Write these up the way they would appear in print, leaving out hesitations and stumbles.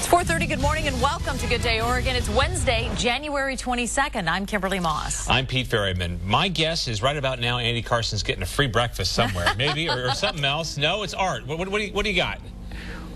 4:30, good morning and welcome to Good Day Oregon. It's Wednesday, January 22nd. I'm Kimberly Moss. I'm Pete Ferryman. My guess is right about now Andy Carson's getting a free breakfast somewhere, maybe, or something else. No, it's art. What do you got?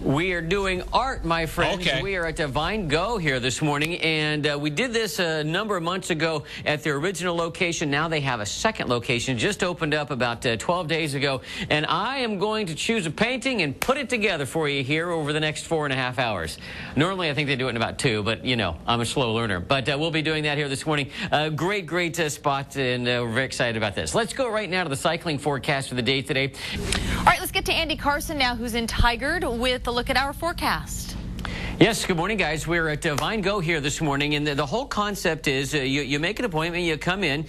We are doing art, my friends. Okay. We are at Vine Go here this morning, and we did this a number of months ago at their original location. Now they have a second location, just opened up about 12 days ago, and I am going to choose a painting and put it together for you here over the next 4.5 hours. Normally, I think they do it in about 2, but, you know, I'm a slow learner. But we'll be doing that here this morning. Great spot, and we're very excited about this. Let's go right now to the cycling forecast for the day today. All right, let's get to Andy Carson now, who's in Tigard with a look at our forecast. Yes, good morning, guys. We're at Vine Go here this morning, and the whole concept is you make an appointment, you come in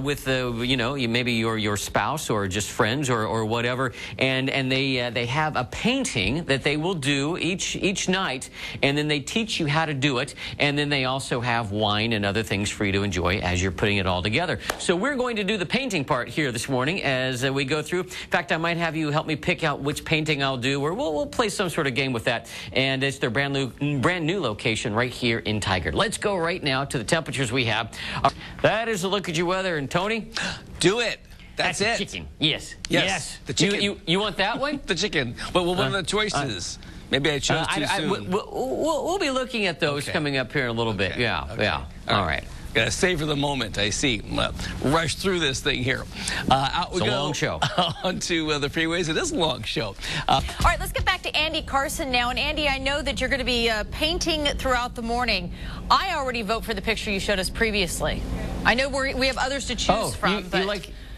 with maybe your spouse or just friends or whatever, and they have a painting that they will do each night, and then they teach you how to do it, and then they also have wine and other things for you to enjoy as you're putting it all together. So we're going to do the painting part here this morning as we go through. In fact, I might have you help me pick out which painting I'll do, or we'll play some sort of game with that, and it's their brand new location right here in Tigard. Let's go right now to the temperatures we have. That is a look at your weather. And Tony? Do it. That's it. The chicken. Yes. The chicken. You want that one? The chicken. But what are the choices? Maybe I chose too soon. We'll be looking at those coming up here in a little bit. Okay. Yeah. All right. Gotta savor the moment, I see. Rush through this thing here. Out we it's a go. long show. Onto the freeways. It is a long show. All right, let's get back to Andy Carson now. And Andy, I know that you're going to be painting throughout the morning. I already vote for the picture you showed us previously. I know we have others to choose from.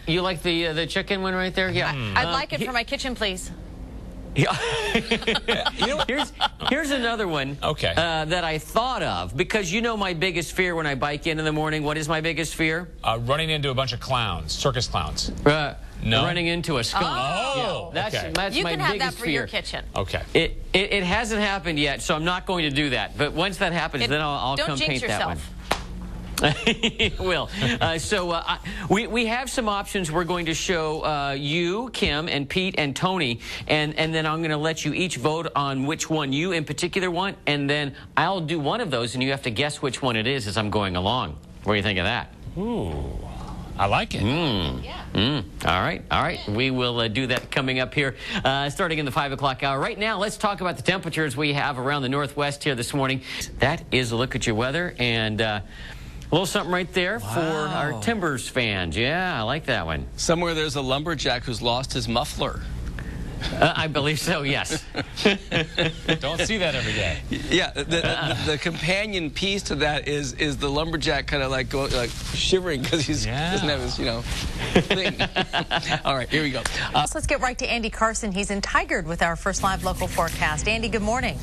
You like the chicken one right there? Yeah. I'd like it for my kitchen, please. Yeah. Here's another one that I thought of, because you know my biggest fear when I bike in the morning. What is my biggest fear? Running into a bunch of clowns, circus clowns. No. Running into a skunk. Oh, yeah, that's you my can have biggest that for fear. your kitchen. Okay. It hasn't happened yet, so I'm not going to do that. But once that happens, then I'll come paint that one. Will. We have some options. We're going to show you, Kim, and Pete, and Tony, and then I'm going to let you each vote on which one you in particular want, and then I'll do one of those, and you have to guess which one it is as I'm going along. What do you think of that? Ooh, I like it. All right. We will do that coming up here, starting in the 5 o'clock hour. Right now, let's talk about the temperatures we have around the Northwest here this morning. That is a look at your weather, and a little something right there for our Timbers fans. Yeah, I like that one. Somewhere there's a lumberjack who's lost his muffler. I believe so, yes. Don't see that every day. Yeah, the companion piece to that is the lumberjack kind of like shivering because he doesn't have his, thing. All right, here we go. So let's get right to Andy Carson. He's in Tigard with our first live local forecast. Andy, good morning.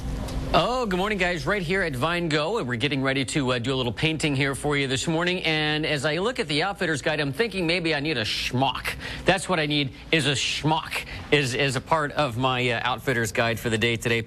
Oh, good morning, guys. Right here at Vine Go, and we're getting ready to do a little painting here for you this morning. And as I look at the Outfitter's Guide, I'm thinking maybe I need a schmuck. That's what I need, is a schmuck, is a part of my Outfitter's Guide for the day today.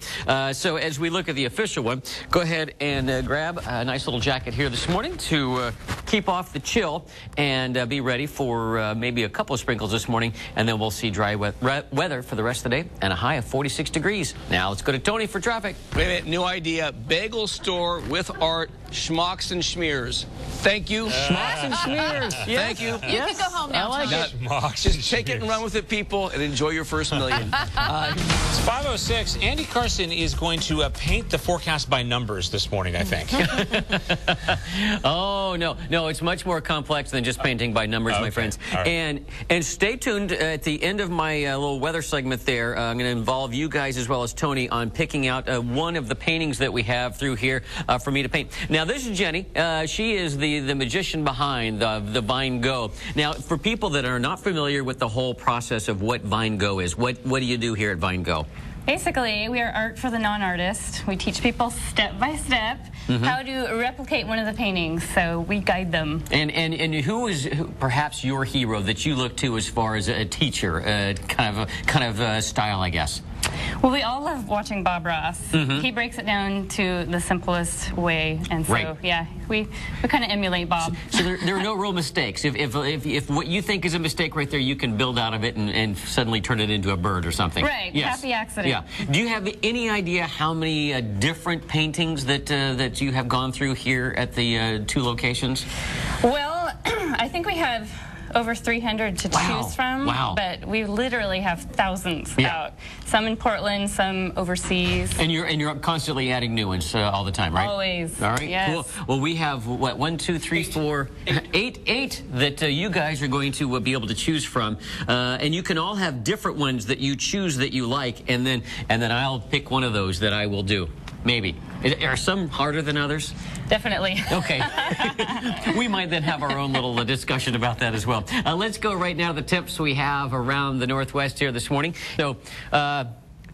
So as we look at the official one, go ahead and grab a nice little jacket here this morning to keep off the chill and be ready for maybe a couple of sprinkles this morning, and then we'll see dry weather for the rest of the day and a high of 46 degrees. Now let's go to Tony for traffic. Wait a minute, new idea. Bagel store with art, schmucks and schmears. Thank you. Schmucks and schmears. Yes. Thank you. You can go home now. I like it. Just take it and run with it, people, and enjoy your first million. It's 5:06. Andy Carson is going to paint the forecast by numbers this morning, I think. Oh, no, it's much more complex than just painting by numbers, my friends. Right. And stay tuned at the end of my little weather segment there. I'm going to involve you guys as well as Tony on picking out one of the paintings that we have through here for me to paint. Now, this is Jenny. She is the magician behind the Vine Go. Now, for people that are not familiar with the whole process of what Vine Go is, what do you do here at Vine Go? Basically, we are art for the non-artist. We teach people step by step how to replicate one of the paintings, so we guide them. And who is perhaps your hero that you look to as far as a teacher, kind of style, I guess? Well, we all love watching Bob Ross. He breaks it down to the simplest way, and so Right. yeah, we kind of emulate Bob. So there are no real mistakes. If what you think is a mistake right there, you can build out of it and suddenly turn it into a bird or something. Right, happy accident. Yeah. Do you have any idea how many different paintings that you have gone through here at the 2 locations? Well, I think we have over 300 to Wow. choose from, Wow. but we literally have thousands Yeah. out. Some in Portland, some overseas. And you're constantly adding new ones all the time, right? Always. All right. Yes. Cool. Well, we have what 1, 2, 3, 4, 8 that you guys are going to be able to choose from, and you can all have different ones that you choose that you like, and then I'll pick one of those that I will do. Maybe. Are some harder than others? Definitely. Okay. We might then have our own little discussion about that as well. Let's go right now to the tips we have around the Northwest here this morning. So,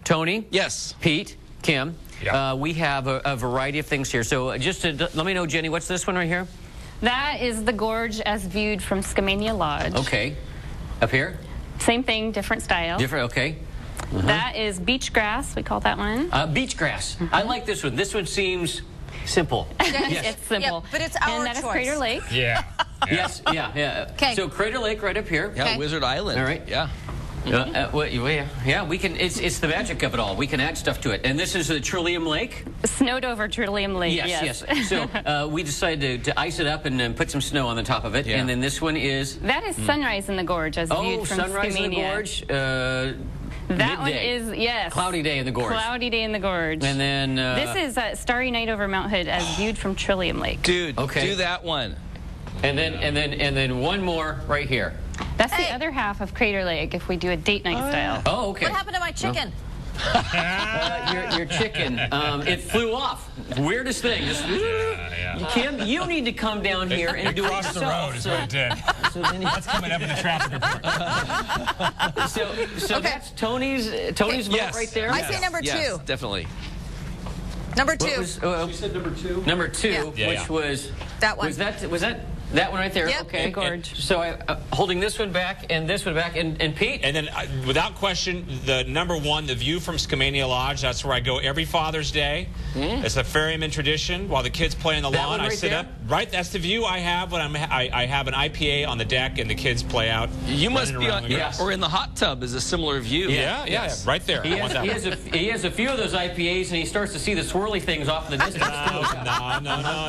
Tony? Yes. Pete? Kim? Yeah. We have a variety of things here. So just to let me know, Jenny, what's this one right here? That is the gorge as viewed from Skamania Lodge. Okay. Up here? Same thing, different style. Different, okay. That is beach grass, we call that one. Beach grass. I like this one. This one seems simple. Yes. It's simple. Yeah, but it's our And that is choice. Crater Lake. Yeah. Yes, yeah. 'Kay. So Crater Lake right up here. Yeah, Okay. Wizard Island. All right. Yeah. Yeah, we can. It's the magic of it all. We can add stuff to it. And this is the Trillium Lake. Snowed over Trillium Lake. Yes. So we decided to ice it up and put some snow on the top of it. Yeah. And then this one is That is sunrise in the gorge as viewed from sunrise in the Skamania. gorge. That one midday. is, yes. Cloudy day in the gorge. Cloudy day in the gorge. And then this is Starry Night over Mount Hood as viewed from Trillium Lake. Dude, Okay. do that one. and then one more right here. That's Hey. the other half of Crater Lake if we do a date night style. Oh, okay. What happened to my chicken? Your chicken, it flew off. Weirdest thing. Just, Kim, you need to come down here and do it Across the yourself. road is what it did. So then That's coming up in the traffic report. so that's Tony's vote Yes. right there. I say number Yes, 2. definitely. Number What 2. was, she said number 2. Number 2, Yeah. Yeah, which yeah. was That one. Was that one right there? Yep. Okay. The gorge. So I holding this one back and this one back, and Pete. And then, without question, the number 1, the view from Skamania Lodge. That's where I go every Father's Day. It's a ferryman tradition. While the kids play on the That lawn, one I right sit there? up. Right, that's the view I have when I have an IPA on the deck and the kids play out. You must running be around on, the Yes. or in the hot tub is a similar view. Yeah, right there. He I want has, that one. he has a few of those IPAs, and he starts to see the swirly things off in the distance.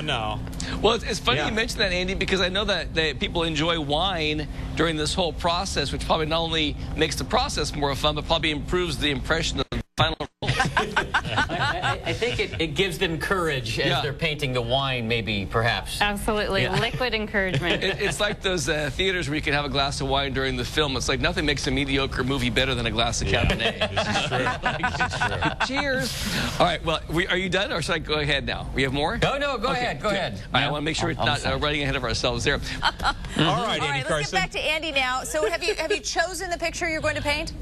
No. Well, it's funny Yeah. you mentioned that, Andy, because I know that people enjoy wine during this whole process, which probably not only makes the process more fun, but probably improves the impression of the final result. I think it gives them courage as Yeah. they're painting the wine, maybe, perhaps. Absolutely. Yeah. Liquid encouragement. It's like those theaters where you can have a glass of wine during the film. It's like nothing makes a mediocre movie better than a glass of Cabernet. This is true. Cheers. All right, well, are you done, or should I go ahead now? We have more? No, go ahead. All right, I want to make sure we're not running ahead of ourselves there. All right, All Andy right, let's Carson. get back to Andy now. So have you chosen the picture you're going to paint?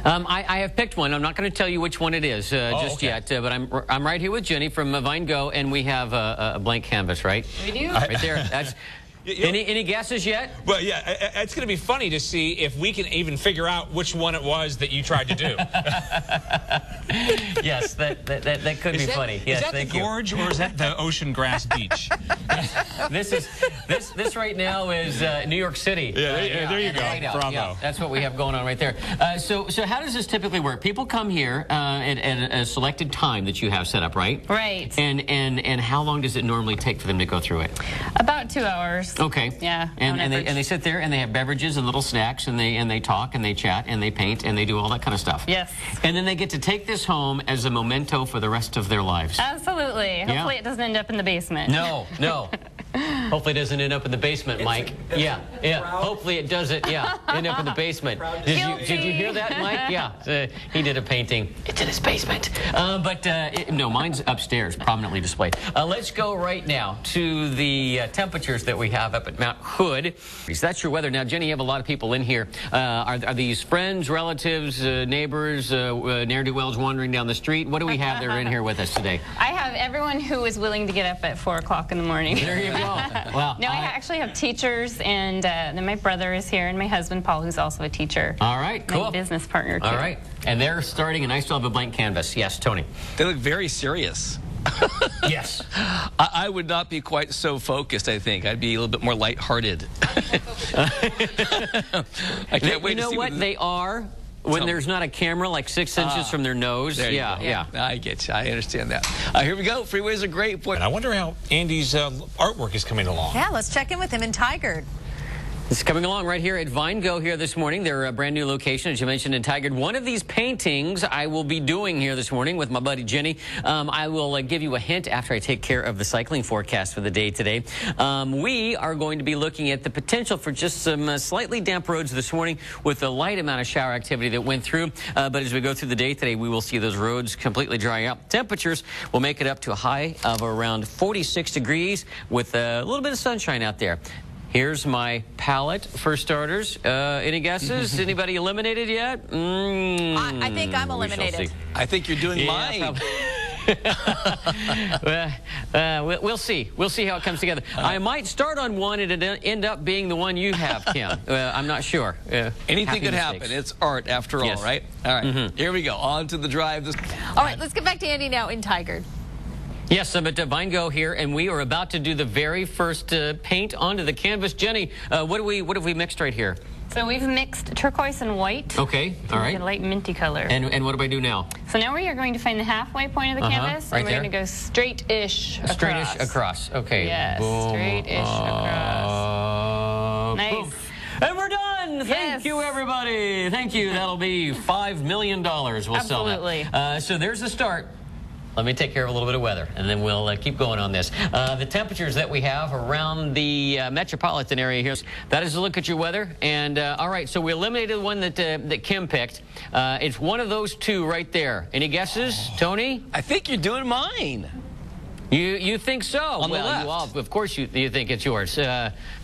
I have picked one. I'm not going to tell you which one it is just okay. yet, but I'm right here with Jenny from Vine Go, and we have a blank canvas, right? We do. Right there. That's. Any guesses yet? Well, yeah, it's going to be funny to see if we can even figure out which one it was that you tried to do. Yes, that could be funny. Yes, is that thank the gorge or is that the ocean grass beach? This right now is New York City. Yeah, there you go. Right out. Bravo. Yeah, that's what we have going on right there. So how does this typically work? People come here at a selected time that you have set up, right? Right. And how long does it normally take for them to go through it? About 2 hours. Okay. Yeah, And on they average. sit there and they have beverages and little snacks and they talk and they chat and they paint and they do all that kind of stuff. Yes. And then they get to take this home as a memento for the rest of their lives. Absolutely. Hopefully it doesn't end up in the basement. No. Hopefully it doesn't end up in the basement, Mike. Yeah. Hopefully it doesn't, end up in the basement. Did you hear that, Mike? Yeah. He did a painting. It's in his basement. No, mine's upstairs, prominently displayed. Let's go right now to the temperatures that we have up at Mount Hood. That's your weather. Now, Jenny, you have a lot of people in here. Are these friends, relatives, neighbors, ne'er-do-wells wandering down the street? What do we have that are in here with us today? I have everyone who is willing to get up at 4 o'clock in the morning. There you go. Well, No, I actually have teachers, and then my brother is here, and my husband, Paul, who's also a teacher. all right, cool. My business partner, too. All right. And they're starting, and I still have a blank canvas. Yes, Tony. They look very serious. Yes. I would not be quite so focused, I think. I'd be a little bit more lighthearted. I can't wait You know to see what? They are when there's not a camera like 6 inches from their nose. There you Yeah, go. yeah. I get you. I understand that. Here we go. Freeways are great. Boy. And I wonder how Andy's artwork is coming along. Yeah, let's check in with him in Tigard. It's coming along right here at Vine Go here this morning. Their brand new location, as you mentioned, in Tigard. One of these paintings I will be doing here this morning with my buddy Jenny. I will give you a hint after I take care of the cycling forecast for the day today. We are going to be looking at the potential for just some slightly damp roads this morning with a light amount of shower activity that went through. But as we go through the day today, we will see those roads completely dry out. Temperatures will make it up to a high of around 46 degrees with a little bit of sunshine out there. Here's my palette for starters. Any guesses? Anybody eliminated yet? I think I'm eliminated. I think you're doing mine. We'll see. We'll see how it comes together. I might start on one and it end up being the one you have, Kim. I'm not sure. Anything could happen. It's art after all, right? All right. Here we go. On to the drive. All right, let's get back to Andy now in Tigard. Yes, I'm at Vine Go here, and we are about to do the very first paint onto the canvas. Jenny, what have we mixed right here? So we've mixed turquoise and white. Okay, all right. A light minty color. And what do I do now? So now we are going to find the halfway point of the canvas, right and we're there. going to go straight-ish across. Straight-ish across. Okay. Yes, Boom. straight-ish across. Nice. Boom. And we're done. Thank you, everybody. Thank you. That'll be $5 million. We'll sell Absolutely. that. So there's the start. Let me take care of a little bit of weather, and then we'll keep going on this. The temperatures that we have around the metropolitan area here, that is a look at your weather. And all right, so we eliminated the one that Kim picked. It's one of those two right there. Any guesses, Tony? I think you're doing mine. You think so? On the left. Well, of course you think it's yours.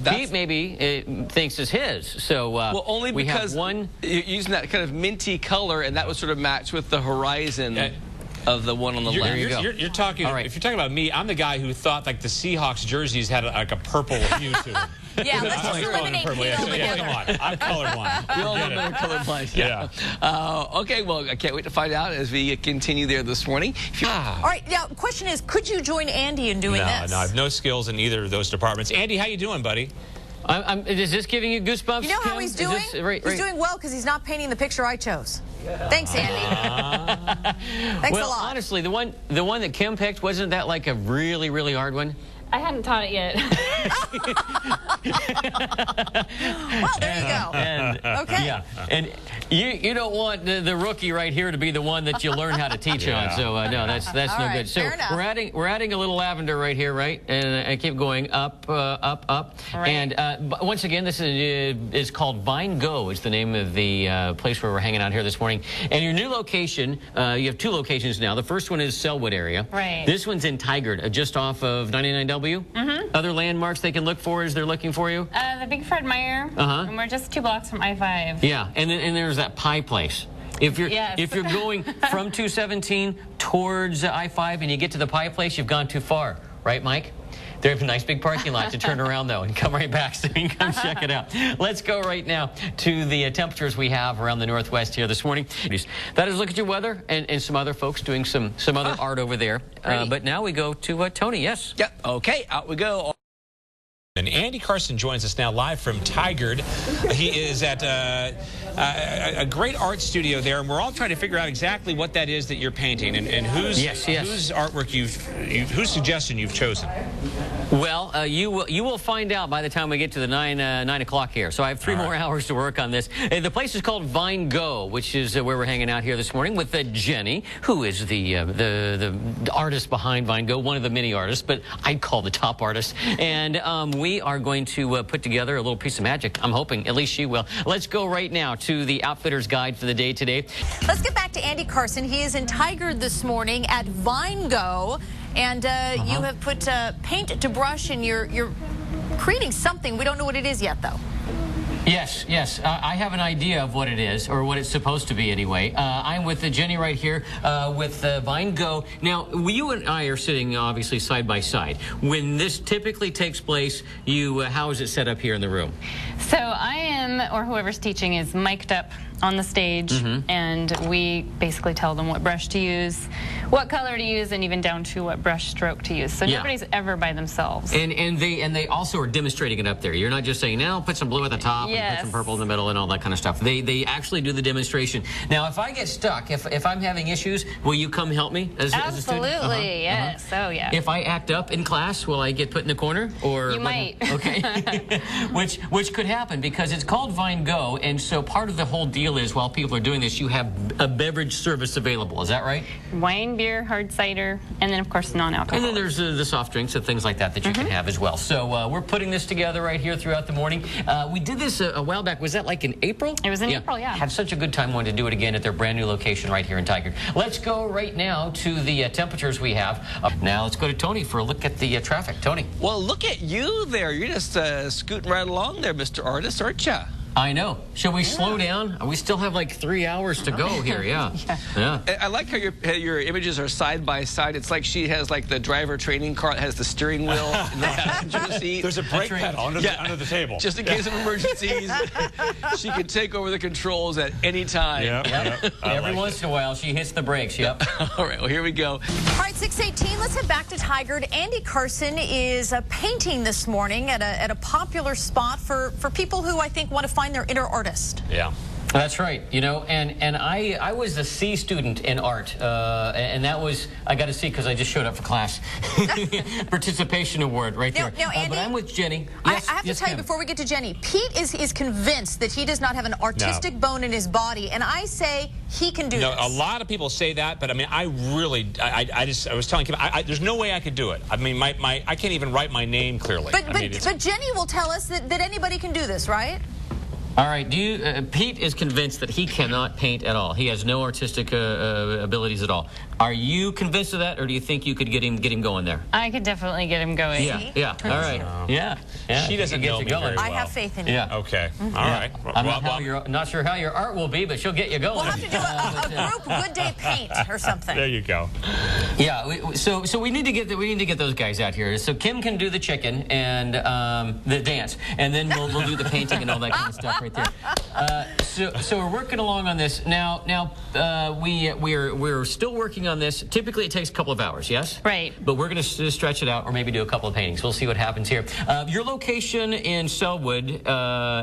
Pete maybe thinks it's his. So well, only we because have one. You're using that kind of minty color, and that would sort of match with the horizon of the one on the left. You're talking. All right. If you're talking about me, I'm the guy who thought like the Seahawks jerseys had like a purple hue to them. Yeah, let's just eliminate Pete Yeah, altogether. come on, I'm colorblind. We all know better colorblind. Yeah. Okay, well, I can't wait to find out as we continue there this morning. All right, now, question is, could you join Andy in doing this? No, I have no skills in either of those departments. Andy, how you doing, buddy? Is this giving you goosebumps? You know how Kim? he's doing? He's doing well because he's not painting the picture I chose. Thanks, Andy. Thanks a lot. Honestly, the one that Kim picked, wasn't that like a really, really hard one? I hadn't taught it yet. Well, there you go. And, okay. Yeah, and you don't want the rookie right here to be the one that you learn how to teach on. So no, that's All no right, good. So fair enough. we're adding a little lavender right here, right? And I keep going up, up, up. Right. And once again, this is called Vine Go. It's the name of the place where we're hanging out here this morning. And your new location, you have two locations now. The first one is Selwood area. Right. This one's in Tigard, just off of 99W. Other landmarks they can look for as they're looking for you? The Big Fred Meyer, and we're just 2 blocks from I-5. Yeah, and there's that pie place. If you're going from 217 towards I-5 and you get to the pie place, you've gone too far, right, Mike? There's a nice big parking lot to turn around, though, and come right back so you can come check it out. Let's go right now to the temperatures we have around the northwest here this morning. That is a look at your weather and some other folks doing some other art over there. But now we go to Tony, yes. Yep. Okay, out we go. And Andy Carson joins us now live from Tigard. He is at a great art studio there, and we're all trying to figure out exactly what that is that you're painting and whose artwork whose suggestion you've chosen. Well, you will find out by the time we get to the 9 o'clock here. So I have 3 more hours to work on this. The place is called Vine Go, which is where we're hanging out here this morning with Jenny, who is the artist behind Vine Go, one of the many artists, but I'd call the top artist. And we are going to put together a little piece of magic. I'm hoping at least she will. Let's go right now to the Outfitter's Guide for the day today. Let's get back to Andy Carson. He is in Tigard this morning at Vine Go. And you have put paint to brush, and you're creating something. We don't know what it is yet, though. Yes, yes. I have an idea of what it is, or what it's supposed to be anyway. I'm with Jenny right here with Vine Go. Now, you and I are sitting obviously side by side. When this typically takes place, how is it set up here in the room? So I am, or whoever's teaching is mic'd up on the stage, and we basically tell them what brush to use, what color to use, and even down to what brush stroke to use. So nobody's ever by themselves. And they also are demonstrating it up there. You're not just saying, now put some blue at the top and put some purple in the middle and all that kind of stuff. They actually do the demonstration. Now, if I get stuck, if I'm having issues, will you come help me as a student? Absolutely, yes. Oh, yeah. If I act up in class, will I get put in the corner? Or you might. Okay. which could happen, because it's called Vine Go, and so part of the whole deal is, while people are doing this, you have a beverage service available. Is that right? Wine, beer, hard cider, and then, of course, non-alcoholic. And then there's the soft drinks and things like that you can have as well. So we're putting this together right here throughout the morning. We did this a while back. Was that like in April? It was in April, yeah. Had such a good time wanting to do it again at their brand new location right here in Tigard. Let's go right now to the temperatures we have. Now let's go to Tony for a look at the traffic. Tony. Well, look at you there. You're just scooting right along there, Mr. Artist, aren't you? I know. Shall we slow down? We still have like 3 hours to go here. Yeah. I like how your images are side by side. It's like she has like the driver training car that has the steering wheel in the passenger seat. There's a brake pedal under the table. Just in case of emergencies, she can take over the controls at any time. Every once in a while, she hits the brakes. Yep. All right. Well, here we go. All right, 6:18. Let's head back to Tigard. Andy Carson is painting this morning at a popular spot for people who I think want to find their inner artist. Yeah. That's right, you know, and I was a C student in art, and that was, I got a C because I just showed up for class. Participation award right there. Now, Andy, but I'm with Jenny. Yes, I have to tell you before we get to Jenny, Pete is convinced that he does not have an artistic bone in his body, and I say he can do this. A lot of people say that, but I mean, I was telling Kim, there's no way I could do it. I mean, I can't even write my name clearly. But Jenny will tell us that anybody can do this, right? All right, Pete is convinced that he cannot paint at all. He has no artistic abilities at all. Are you convinced of that, or do you think you could get him going there? I could definitely get him going. Yeah. All right. Yeah. She doesn't know me very well. I have faith in you. Yeah. Okay. All right. I'm not sure how your art will be, but she'll get you going. We'll have to do a group Good Day Paint or something. There you go. Yeah. So we need to get those guys out here. So Kim can do the chicken and the dance, and then we'll do the painting and all that kind of stuff right there. So we're working along on this now. We're still working on this. Typically, it takes a couple of hours. Yes. Right. But we're going to stretch it out, or maybe do a couple of paintings. We'll see what happens here. Your location in Selwood,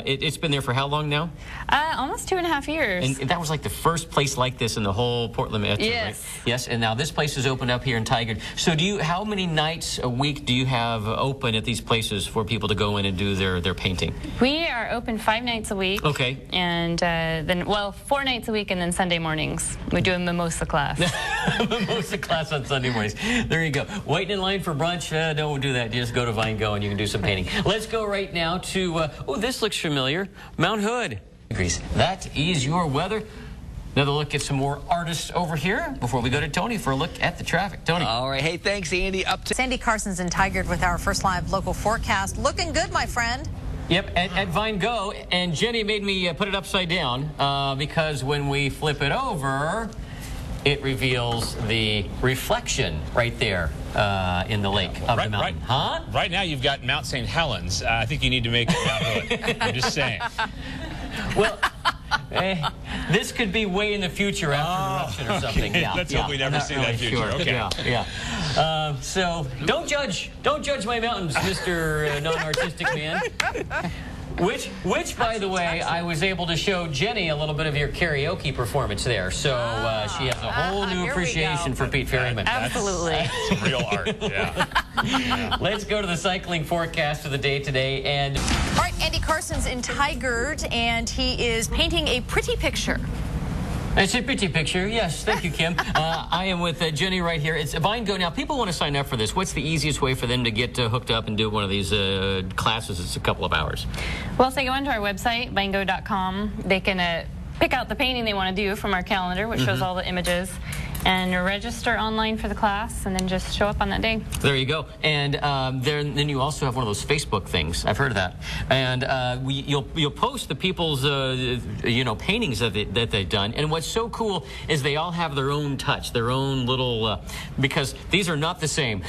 it's been there for how long now? Almost 2.5 years. And that was like the first place like this in the whole Portland metro, right? Yes. And now this place is opened up here in Tigard. So how many nights a week do you have open at these places for people to go in and do their painting? We are open 5 nights a week. Okay. And then 4 nights a week, and then Sunday mornings. We do a mimosa class. Mimosa class on Sunday mornings. There you go. Waiting in line for brunch? Don't do that. Just go to Vine Go and you can do some painting. Let's go right now to, this looks familiar, Mount Hood. That is your weather. Another look at some more artists over here before we go to Tony for a look at the traffic. Tony. All right. Hey, thanks, Andy. Andy Carson's in Tigard with our first live local forecast. Looking good, my friend. Yep, at Vine Go, and Jenny made me put it upside down because when we flip it over, it reveals the reflection right there in the lake of the mountain. Right now you've got Mount St. Helens. I think you need to make it Mount Hood. I'm just saying. Well, this could be way in the future after an eruption or something. Okay. Let's hope we never see that future. Sure. Okay. So don't judge my mountains, Mr. Non-artistic man. Which, by the way, I was able to show Jenny a little bit of your karaoke performance there. So she has a whole new appreciation for Pete Ferryman. Absolutely. That's real art, yeah. Let's go to the cycling forecast of the day today. And all right, Andy Carson's in Tigard, and he is painting a pretty picture. It's a pretty picture. Yes, thank you, Kim. I am with Jenny right here. It's Vine Go. Now, people want to sign up for this. What's the easiest way for them to get hooked up and do one of these classes? It's a couple of hours. Well, so they go onto our website, vinego.com. They can pick out the painting they want to do from our calendar, which shows all the images. and register online for the class, and then just show up on that day. There you go. And then you also have one of those Facebook things. I've heard of that. And you'll post the people's paintings that they've done. And what's so cool is they all have their own touch, their own little because these are not the same.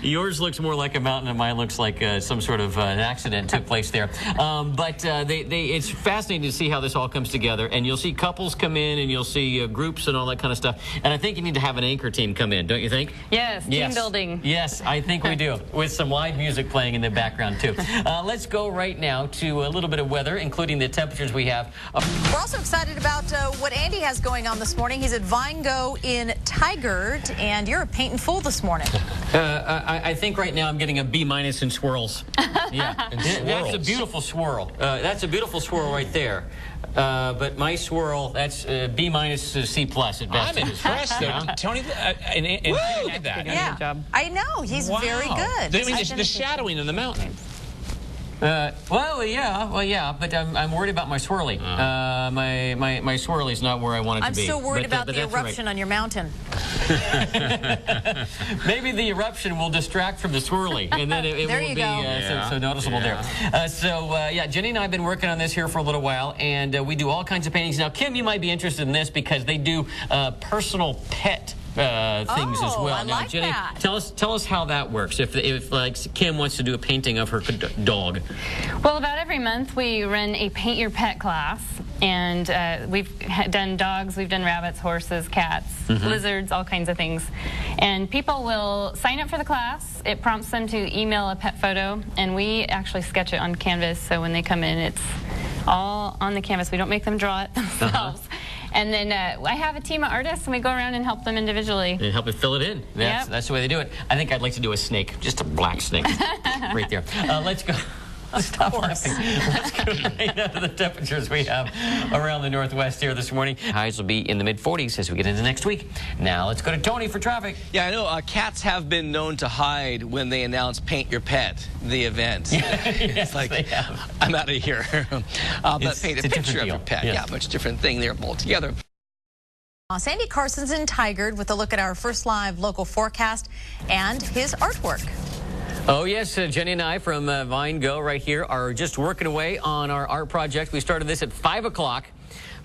Yours looks more like a mountain, and mine looks like some sort of an accident took place there. But it's fascinating to see how this all comes together. And you'll see couples come in, and you'll see groups and all that kind of stuff. And I think you need to have an anchor team come in, don't you think? Yes, team building. Yes, I think we do, with some live music playing in the background, too. Let's go right now to a little bit of weather, including the temperatures we have. We're also excited about what Andy has going on this morning. He's at VineGo in Tigard, and you're a painting full this morning. I think right now I'm getting a B- in swirls. Yeah, that's a beautiful swirl. That's a beautiful swirl right there. But my swirl, that's B- C+ at best. I'm impressed, though. Tony, and did that. Yeah, good job. I know. He's very good. I mean, the shadowing in the mountain. Well, yeah, but I'm worried about my swirly. My swirly's not where I want it to I'm be. still worried about the eruption right. on your mountain. Maybe the eruption will distract from the swirly, and then it won't be so noticeable there. Yeah, Jenny and I have been working on this here for a little while, and we do all kinds of paintings. Now, Kim, you might be interested in this because they do personal pet things as well. I now, like Jenny, that. tell us how that works. If like Kim wants to do a painting of her dog. Well, about every month we run a Paint Your Pet class, and we've done dogs, we've done rabbits, horses, cats, lizards, all kinds of things. And people will sign up for the class. It prompts them to email a pet photo, and we actually sketch it on canvas. So when they come in, it's all on the canvas. We don't make them draw it themselves. And then I have a team of artists, and we go around and help them individually. And help it fill it in. That's the way they do it. I think I'd like to do a snake, just a black snake, right there. Let's go. Stop laughing. Let's go right now to the temperatures we have around the Northwest here this morning. Highs will be in the mid-40s as we get into next week. Now let's go to Tony for traffic. Yeah, I know cats have been known to hide when they announce Paint Your Pet, the event. Yes, it's like, they have. I'm out of here. But paint a picture of your pet. Yes. Yeah, much different thing there altogether. Andy Carson's in Tigard with a look at our first live local forecast and his artwork. Oh, yes, Jenny and I from VineGo right here are just working away on our art project. We started this at 5 o'clock.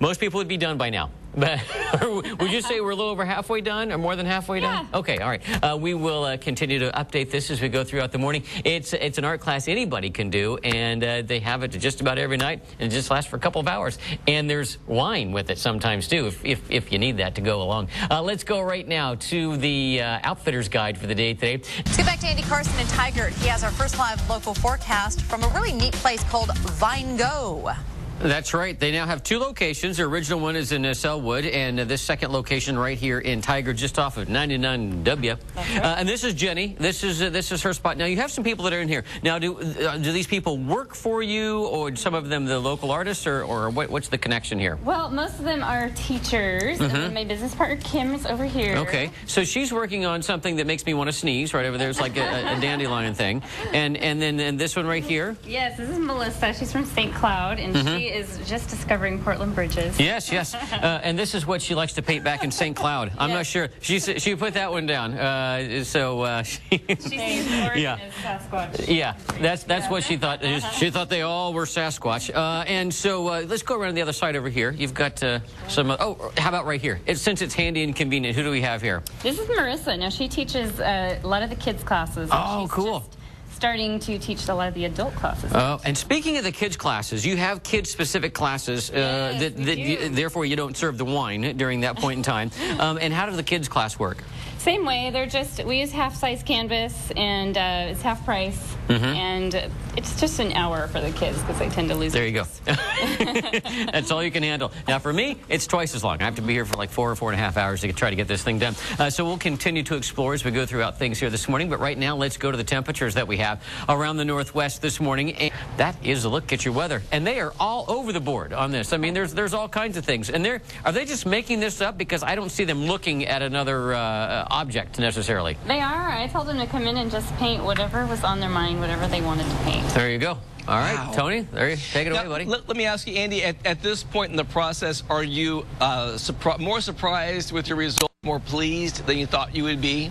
Most people would be done by now. But would you say we're a little over halfway done or more than halfway done? Okay, all right. We will continue to update this as we go throughout the morning. It's an art class anybody can do, and they have it just about every night, and it just lasts for a couple of hours. And there's wine with it sometimes, too, if you need that to go along. Let's go right now to the Outfitter's Guide for the day today. Let's get back to Andy Carson in Tigard. He has our first live local forecast from a really neat place called VineGo. That's right. They now have 2 locations. The original one is in Selwood, and this second location right here in Tigard, just off of 99W. Right. And this is Jenny. This is her spot. Now, you have some people that are in here. Now, do these people work for you, or some of them the local artists, or what's the connection here? Well, most of them are teachers, and then my business partner, Kim, is over here. Okay. So she's working on something that makes me want to sneeze. Right over there is like a dandelion thing. And then this one right here? Yes, this is Melissa. She's from St. Cloud, and she is just discovering Portland bridges. Yes. And this is what she likes to paint back in St. Cloud. I'm not sure. She put that one down. She sees Oregon as Sasquatch. Yeah, that's what she thought. She thought they all were Sasquatch. And so let's go around the other side over here. You've got some. Oh, how about right here? Since it's handy and convenient, who do we have here? This is Marissa. Now she teaches a lot of the kids classes. Oh, cool. Starting to teach a lot of the adult classes. Oh, and speaking of the kids classes, you have kids-specific classes therefore you don't serve the wine during that point in time. And how does the kids class work? Same way. We use half-size canvas, and it's half price, and it's just an hour for the kids because they tend to lose. There you go. That's all you can handle. Now, for me, it's twice as long. I have to be here for like 4 or 4.5 hours to try to get this thing done. So we'll continue to explore as we go throughout things here this morning. But right now, let's go to the temperatures that we have around the Northwest this morning. And that is a look at your weather, and they are all over the board on this. I mean, there's all kinds of things. And are they just making this up because I don't see them looking at another object necessarily? They are. I told them to come in and just paint whatever was on their mind, whatever they wanted to paint. There you go. All right, Wow. Tony, there you take it away, Now, buddy. let me ask you, Andy, at this point in the process, are you more surprised with your result, more pleased than you thought you would be?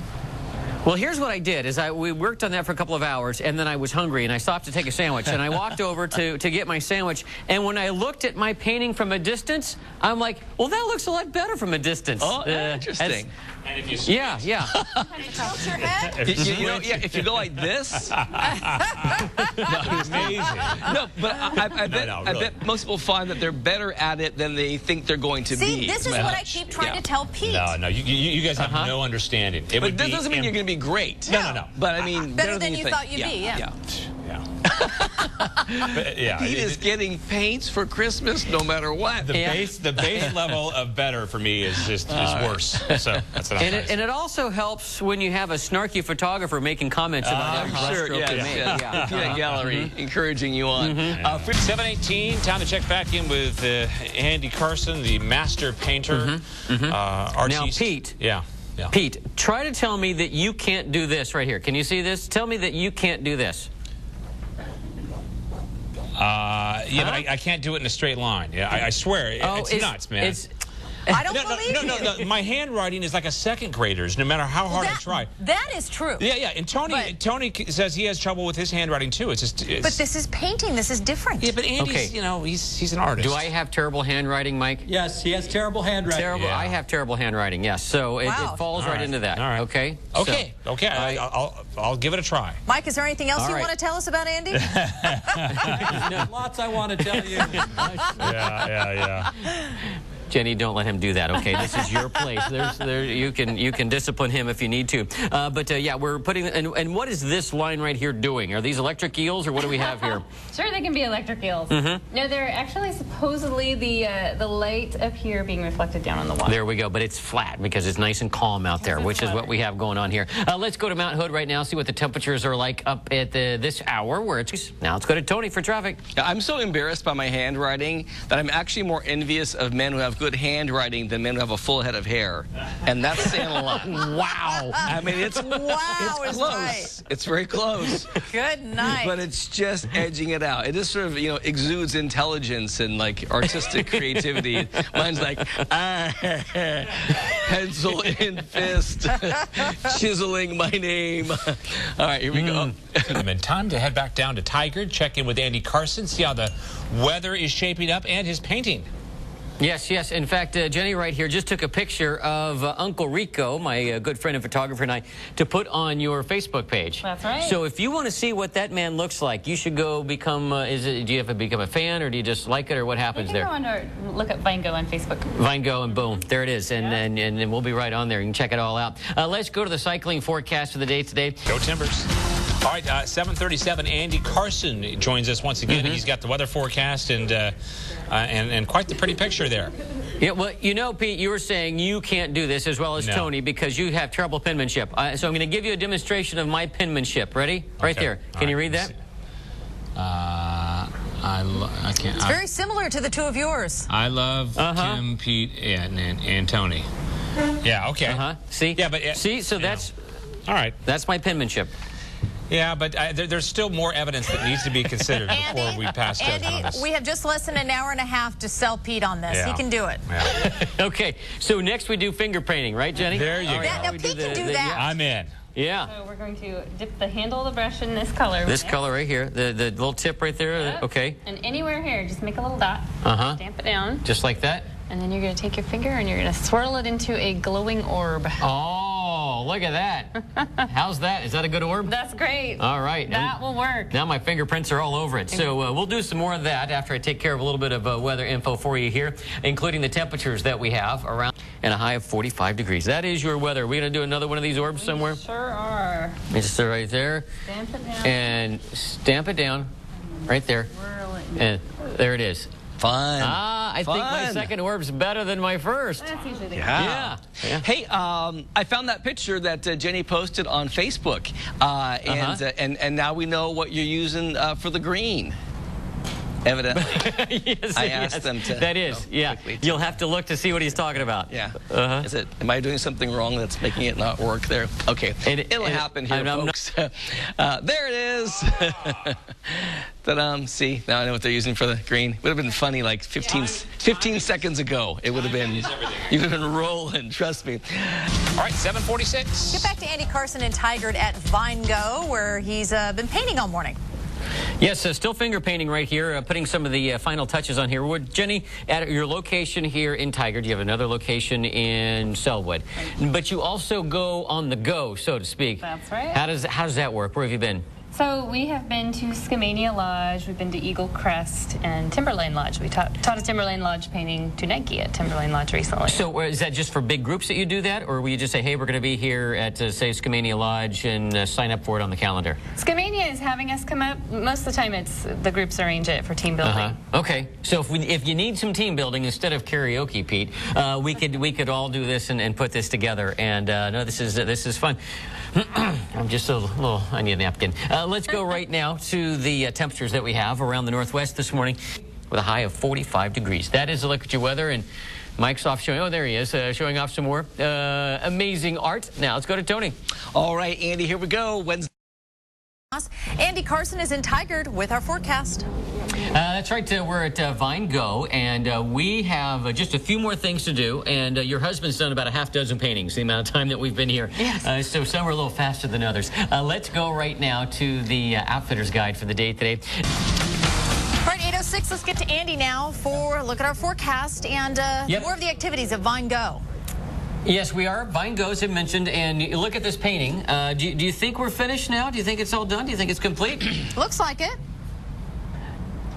Well, here's what I did, is we worked on that for a couple of hours, and then I was hungry, and I stopped to take a sandwich, and I walked over to get my sandwich, and when I looked at my painting from a distance, I'm like, well, that looks a lot better from a distance. Oh, interesting. And if you Yeah. Tilt your head? You know, yeah, if you go like this. amazing. No, but I bet most people find that they're better at it than they think they're going to be. See, this is what I keep trying to tell Pete. No, you guys have no understanding. But that doesn't mean you're going to be great. No. But I mean, better than you think. thought you'd be, yeah. Pete is getting paints for Christmas no matter what. The base level of better for me is just worse. So that's what I'm And it also helps when you have a snarky photographer making comments about how Sure, brushstroke is made. yeah. Peanut Gallery encouraging you on. 7:18, time to check back in with Andy Carson, the master painter, artiste. Now, Pete. Yeah. Pete, try to tell me that you can't do this right here. Can you see this? Tell me that you can't do this. Yeah, but I can't do it in a straight line. Yeah, I swear, it's nuts, man. I don't believe you. No. My handwriting is like a second grader's, no matter how hard I try. That is true. Yeah. And Tony says he has trouble with his handwriting too. But this is painting. This is different. Yeah, but Andy's, he's an artist. Do I have terrible handwriting, Mike? Yes, he has terrible handwriting. Terrible. Yeah. I have terrible handwriting. Yes. So it falls right into that. All right. Okay. Okay. I'll give it a try. Mike, is there anything else you want to tell us about Andy? Lots I want to tell you. Yeah. Jenny, don't let him do that. Okay, this is your place. You can discipline him if you need to. Yeah, we're putting. And what is this line right here doing? Are these electric eels, or what do we have here? Sure, they can be electric eels. No, they're actually supposedly the light up here being reflected down on the water. There we go. But it's flat because it's nice and calm out there, which is what we have going on here. Let's go to Mount Hood right now. See what the temperatures are like up at this hour. Now let's go to Tony for traffic. I'm so embarrassed by my handwriting that I'm actually more envious of men who have good handwriting than men who have a full head of hair, and that's saying a lot. Wow. I mean, it's is close. Right. It's very close. Good night. But it's just edging it out. It just sort of exudes intelligence and like artistic creativity. Mine's like pencil in fist, chiseling my name. All right, here we go. And time to head back down to Tigard, check in with Andy Carson, see how the weather is shaping up and his painting. Yes. In fact, Jenny right here just took a picture of Uncle Rico, my good friend and photographer, and I, to put on your Facebook page. That's right. So if you want to see what that man looks like, you should go become, do you have to become a fan, or do you just like it, or what happens there? You can go on look at VineGo on Facebook. VineGo, and boom, there it is. And we'll be right on there. You can check it all out. Let's go to the cycling forecast for the day today. Go Timbers. All right, 7:37, Andy Carson joins us once again. He's got the weather forecast and quite the pretty picture there. Yeah, well, Pete, you were saying you can't do this as well as Tony because you have terrible penmanship. So I'm going to give you a demonstration of my penmanship. Ready? Right there. Can you read that? I can't. It's very similar to the two of yours. I love Tim, Pete, and Tony. Yeah, okay. See? Yeah, but see, so that's all right. That's my penmanship. Yeah, but there's still more evidence that needs to be considered before we pass judgment on this. We have just less than an hour and a half to sell Pete on this. He can do it. Yeah. Okay, so next we do finger painting, right, Jenny? There you go. Now Pete can do that. I'm in. Yeah. So we're going to dip the handle of the brush in this color. This color right here, the little tip right there. Yep. Okay. And anywhere here, just make a little dot. Stamp it down. Just like that. And then you're going to take your finger and you're going to swirl it into a glowing orb. Oh, look at that. How's that? Is that a good orb? That's great. All right. That will work. Now my fingerprints are all over it. So we'll do some more of that after I take care of a little bit of weather info for you here, including the temperatures that we have around and a high of 45 degrees. That is your weather. Are we going to do another one of these orbs somewhere? Sure are. Just right there. Stamp it down. And stamp it down right there. Swirl it. And there it is. Fun. I think my second orb's better than my first. That's usually the Yeah. Hey, I found that picture that Jenny posted on Facebook, and now we know what you're using for the green. Evidently. Yes, I asked them to. That is, yeah. quickly. You'll have to look to see what he's talking about. Yeah. Uh-huh. Is it? Am I doing something wrong that's making it not work there? Okay. It'll happen here, folks. There it is. Ta-da. See, now I know what they're using for the green. Would have been funny like 15 seconds ago. It would have been, you would have been rolling, trust me. All right, 7:46. Get back to Andy Carson and Tigard at Vine Go, where he's been painting all morning. Yes, still finger painting right here, putting some of the final touches on here. Jenny, at your location here in Tigard, you have another location in Selwood, but you also go on the go, so to speak. That's right. How does that work? Where have you been? So we have been to Skamania Lodge, we've been to Eagle Crest, and Timberlane Lodge. We taught a Timberlane Lodge painting to Nike at Timberlane Lodge recently. So is that just for big groups that you do that, or will you just say, hey, we're going to be here at, say, Skamania Lodge and sign up for it on the calendar? Skamania is having us come up. Most of the time, the groups arrange it for team building. Okay, so if you need some team building instead of karaoke, Pete, we could all do this and put this together. And no, this is fun. I'm just a little. I need a napkin. Let's go right now to the temperatures that we have around the Northwest this morning, with a high of 45 degrees. That is the Look at Your Weather, and Mike's off showing. Oh, there he is, showing off some more amazing art. Now let's go to Tony. All right, Andy, here we go. Wednesday. Andy Carson is in Tigard with our forecast. That's right. We're at Vine Go, and we have just a few more things to do. And your husband's done about a half dozen paintings the amount of time that we've been here. Yes. So some are a little faster than others. Let's go right now to the Outfitter's Guide for the day today. All right, 8:06. Let's get to Andy now for a look at our forecast and more of the activities at Vine Go. Yes, we are. Vine Go, as I mentioned, and you look at this painting. Do you think we're finished now? Do you think it's all done? Do you think it's complete? Looks like it.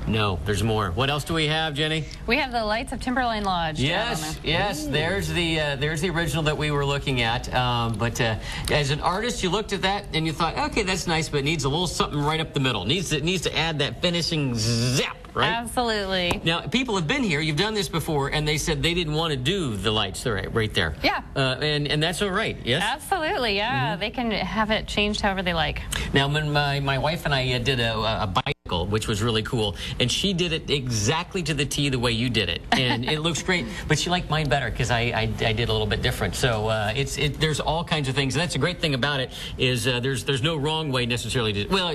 No, there's more. What else do we have, Jenny? We have the lights of Timberlane Lodge. Yes, yes. There's the original that we were looking at. But as an artist, you looked at that and you thought, okay, that's nice, but it needs a little something right up the middle. It needs to add that finishing zap. Right? Absolutely. Now, people have been here. You've done this before, and they said they didn't want to do the lights right there. Yeah. And that's all right. Yes. Absolutely. Yeah. They can have it changed however they like. Now, when my wife and I did a bicycle, which was really cool, and she did it exactly to the T the way you did it, and it looks great. But she liked mine better because I did a little bit different. So there's all kinds of things, and that's the great thing about it is there's no wrong way necessarily. Well,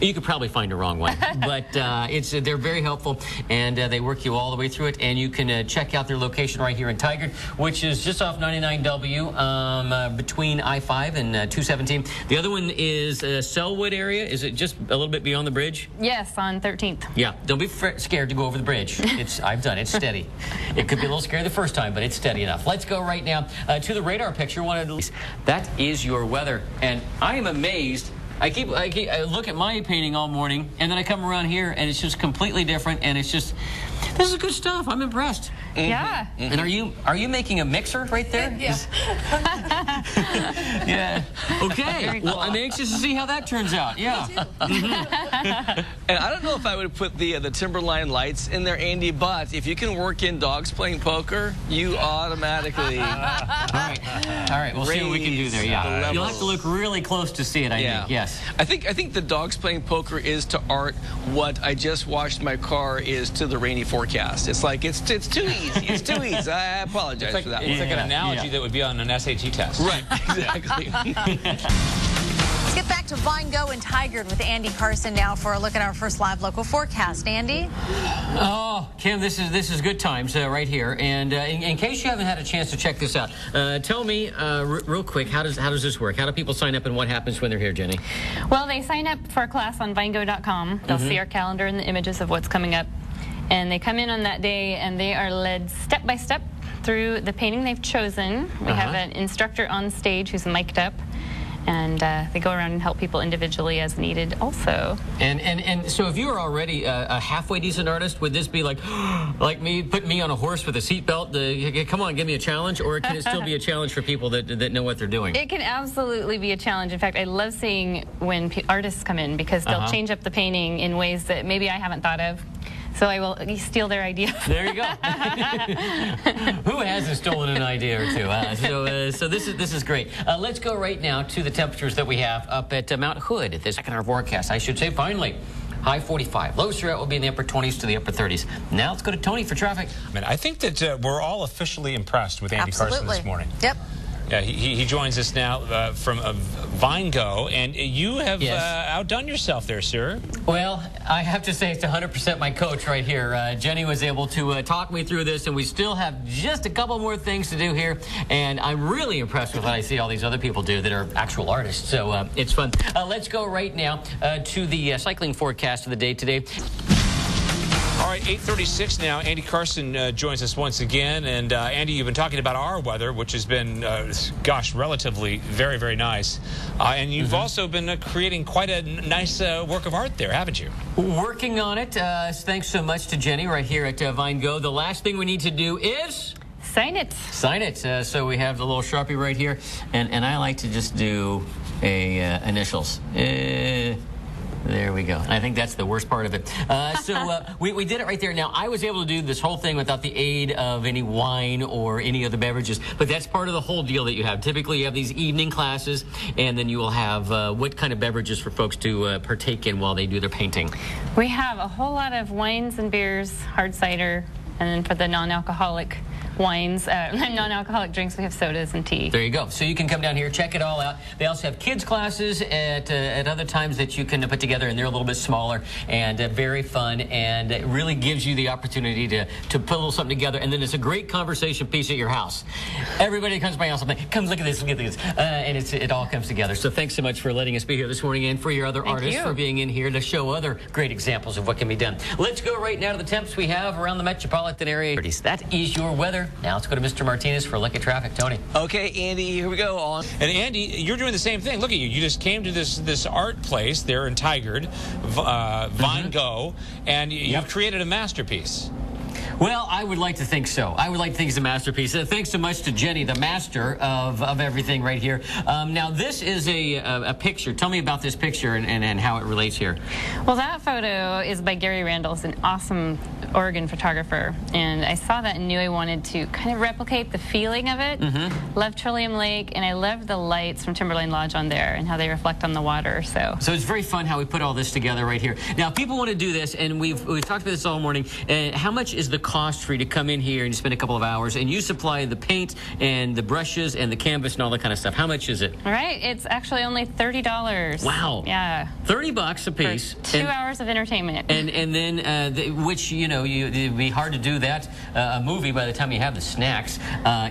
you could probably find a wrong way, but they're very helpful, and they work you all the way through it. And you can check out their location right here in Tigard, which is just off 99W between I-5 and 217. The other one is Selwood area. Is it just a little bit beyond the bridge? Yes, on 13th. Yeah, don't be scared to go over the bridge. I've done it. It's steady. It could be a little scary the first time, but it's steady enough. Let's go right now to the radar picture. That is your weather, and I am amazed. I look at my painting all morning, and then I come around here, and it's just completely different, and it's just, this is good stuff. I'm impressed. Yeah. And are you making a mixer right there? Yeah. Yeah. Okay. Well, I'm anxious to see how that turns out. Yeah. And I don't know if I would put the Timberline lights in there, Andy, but if you can work in dogs playing poker, you automatically. All right. We'll see what we can do there. Yeah. You'll have to look really close to see it. I think. Yes. I think the dogs playing poker is to art what I just washed my car is to the rainy forecast. It's like it's too easy. It's too easy. I apologize for that. It's like an analogy that would be on an SAT test. Right. Exactly. Let's get back to Vine Go and Tigard with Andy Carson now for a look at our first live local forecast. Andy? Oh, Kim, this is good times right here. And in case you haven't had a chance to check this out, tell me real quick, how does this work? How do people sign up, and what happens when they're here, Jenny? Well, they sign up for a class on vinego.com. They'll see our calendar and the images of what's coming up. And they come in on that day, and they are led step by step through the painting they've chosen. We have an instructor on stage who's mic'd up, and they go around and help people individually as needed also. And so if you are already a halfway decent artist, would this be like me, put me on a horse with a seatbelt, come on, give me a challenge, or can it still be a challenge for people that know what they're doing? It can absolutely be a challenge. In fact, I love seeing when artists come in because they'll change up the painting in ways that maybe I haven't thought of. So I will steal their idea. There you go. Who hasn't stolen an idea or two? So this is great. Let's go right now to the temperatures that we have up at Mount Hood. This second our forecast, I should say, finally. high 45. Lows throughout will be in the upper 20s to the upper 30s. Now let's go to Tony for traffic. I think that we're all officially impressed with Andy Carson this morning. Yep. Yeah, he joins us now from VineGo, and you have outdone yourself there, sir. Well, I have to say it's 100% my coach right here. Jenny was able to talk me through this, and we still have just a couple more things to do here, and I'm really impressed with what I see all these other people do that are actual artists, so it's fun. Let's go right now to the cycling forecast of the day today. All right, 8:36 now. Andy Carson joins us once again. And Andy, you've been talking about our weather, which has been, gosh, relatively very, very nice. And you've also been creating quite a nice work of art there, haven't you? Working on it. Thanks so much to Jenny right here at VineGo. The last thing we need to do is... Sign it. Sign it. So we have the little Sharpie right here. And I like to just do initials. There we go. I think that's the worst part of it. We did it right there. Now, I was able to do this whole thing without the aid of any wine or any other beverages, but that's part of the whole deal that you have. Typically, you have these evening classes, and then you will have what kind of beverages for folks to partake in while they do their painting? We have a whole lot of wines and beers, hard cider, and then for the non-alcoholic wines, non-alcoholic drinks, we have sodas and tea. There you go. So you can come down here, check it all out. They also have kids classes at other times that you can put together, and they're a little bit smaller and very fun, and it really gives you the opportunity to put a little something together, and then it's a great conversation piece at your house. Everybody comes to my house, I'm like, come look at this, and it all comes together. So thanks so much for letting us be here this morning, and for your other artists for being in here to show other great examples of what can be done. Let's go right now to the temps we have around the metropolitan area. That is your weather. Now let's go to Mr. Martinez for a look at traffic. Tony. Okay, Andy, here we go. On. And Andy, you're doing the same thing. Look at you. You just came to this art place there in Tigard, VineGo, and you've created a masterpiece. Well, I would like to think so. I would like to think it's a masterpiece. Thanks so much to Jenny, the master of everything right here. Now, this is a picture. Tell me about this picture and how it relates here. Well, that photo is by Gary Randalls, an awesome Oregon photographer. And I saw that and knew I wanted to kind of replicate the feeling of it. Love Trillium Lake, and I love the lights from Timberline Lodge on there and how they reflect on the water. So it's very fun how we put all this together right here. Now, people want to do this, and we've talked about this all morning. How much is the cost for you to come in here and you spend a couple of hours and you supply the paint and the brushes and the canvas and all that kind of stuff? How much is it? All right, it's actually only $30. Wow. Yeah. $30 a piece. For 2 hours of entertainment. And then, which, it'd be hard to do that, a movie by the time you have the snacks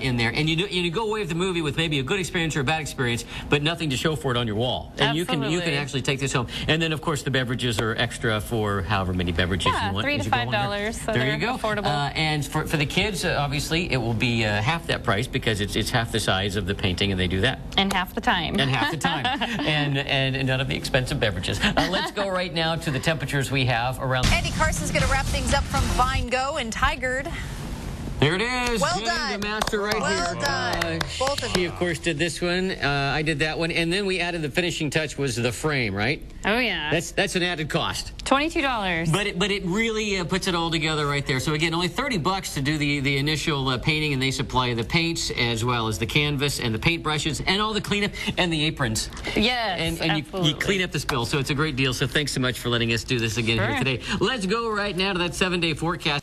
in there. And you go away with the movie with maybe a good experience or a bad experience, but nothing to show for it on your wall. And you can actually take this home. And then, of course, the beverages are extra for however many beverages you want. $3 to $5. So there you go. Affordable. And for the kids, obviously, it will be half that price because it's half the size of the painting, and they do that. And half the time. And half the time. and none of the expensive beverages. Let's go right now to the temperatures we have around. Andy Carson's going to wrap things up from VineGo in Tigard. There it is. Well Jenny, done. the master right here. Well done. Both of you. She, of course, did this one. I did that one. And then we added the finishing touch was the frame, right? Oh, yeah. That's an added cost. $22. But it really puts it all together right there. So, again, only $30 to do the initial painting, and they supply the paints as well as the canvas and the paintbrushes and all the cleanup and the aprons. Yes, And you clean up the spill. So it's a great deal. So thanks so much for letting us do this again here today. Let's go right now to that 7-day forecast.